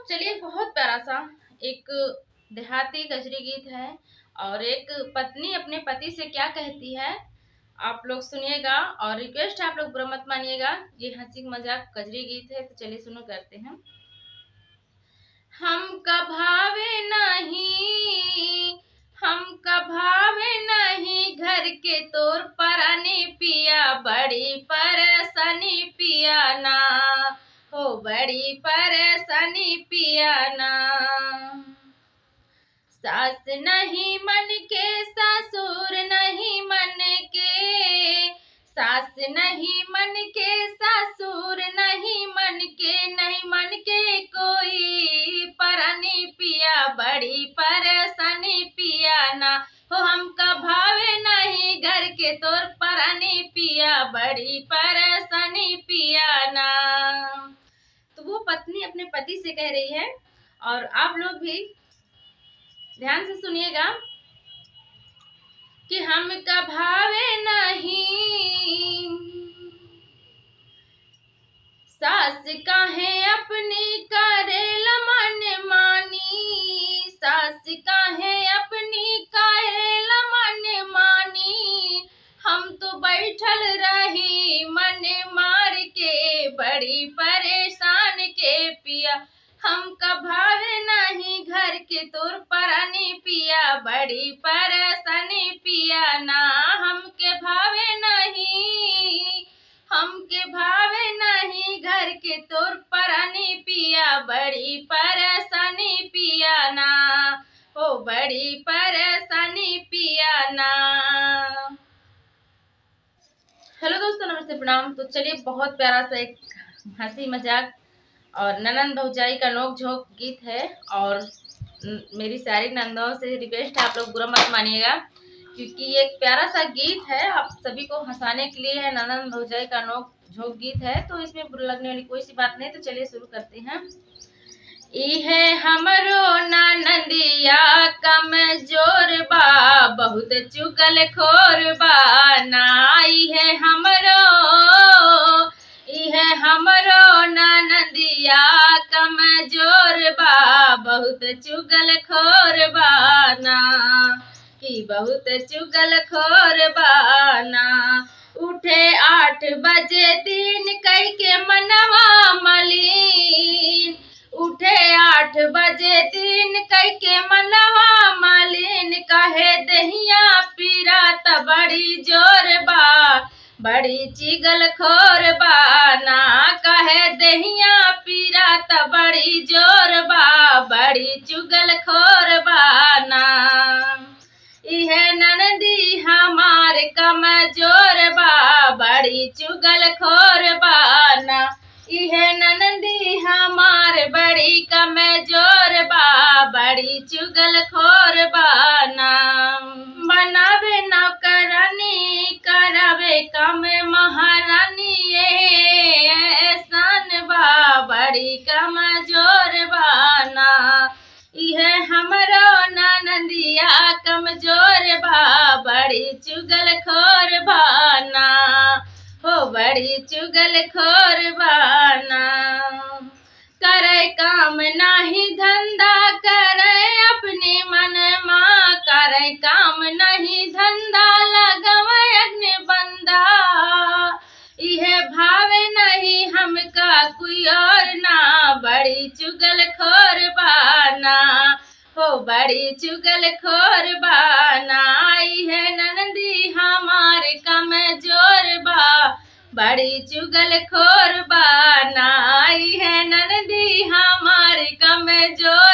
चलिए बहुत प्यारा सा एक देहाती कजरी गीत है और एक पत्नी अपने पति से क्या कहती है, आप लोग सुनिएगा और रिक्वेस्ट है आप लोग बुरा मत मानिएगा। ये हंसी मजाक कजरी गीत है, तो चलिए शुरू करते हैं। हमका भावे नहीं, हमका भावे नहीं घर के तोर परानी पिया, बड़ी परेशानी पिया ना हो, बड़ी परेशानी पिया ना। सास नहीं मन के ससुर नहीं मन के, सास नहीं मन के ससुर नहीं मन के, नहीं मन के कोई परानी पिया, बड़ी परेशानी पिया ना हो। हमका भावे नहीं घर के तोर परानी पिया, बड़ी परेशानी पिया ना। तो वो पत्नी अपने पति से कह रही है और आप लोग भी ध्यान से सुनिएगा कि हमका भावे नहीं, सास काहे अपनी करेला मन मानी, सास काहे अपनी करेला मन मानी। हम तो बैठल रही मन मार के, बड़ी परेशान के पिया। हमका भावे नहीं घर के तोर परानी पिया, बड़ी परेशानी पिया ना। हमके भावे नहीं, हमके भावे नहीं घर के तोर परानी पिया, बड़ी परेशानी पिया ना हो, बड़ी परेशानी पिया ना। हेलो दोस्तों, नमस्ते, प्रणाम। तो चलिए बहुत प्यारा सा एक हंसी मजाक और ननंद भौजाई का नोक झोंक गीत है और मेरी सारी नंदों से रिक्वेस्ट है आप लोग बुरा मत मानिएगा, क्योंकि ये एक प्यारा सा गीत है, आप सभी को हंसाने के लिए है। ननंद भौजाई का नोक झोंक गीत है, तो इसमें बुरा लगने वाली कोई सी बात नहीं। तो चलिए शुरू करते हैं। इहे हमरो ननदिया कमजोर बा, बहुत चुगल खोर बा ना। इहे हमरो ननदिया कमजोर बा, बहुत चुगल खोर बा ना, कि बहुत चुगल खोर बा ना। उठे 8 बजे दिन कई के मनवा मलिन, उठे 8 बजे दिन कई के मनवा मलिन। कहे दहिया पीरा त बड़ी जोर बा, बड़ी चिगल खोर बा ना। कहे दहिया पीरा त बड़ी जोर बा, बड़ी चुगल खोर बा ना। इहे ननदी हमार कमजोर बा, बड़ी चुगल खोर बा ना। इहे ननदी हमार बड़ी कमजोर बा, बड़ी चुगल खोर बा ना। बनावे नौकरानी करावे कम महारानी, ये एहसान बा, बड़ी कमजोर बा ना। इहे हमरो ननदिया कमजोर बा, बड़ी चुगल खोर बा ना हो, बड़ी चुगल खोर बा ना। करे काम नहीं धंधा करे अपने मन माँ, करे काम नहीं धंधा लगवे अग्नि बंदा। इहे भावे नहीं हमका कोई और ना, बड़ी चुगल खोर बा ना हो, बड़ी चुगल खोर बा ना। इहे ननदी हमार कमजोर बा, बड़ी चुगल खोर बा ना। इहे ननदी हमार कमजोर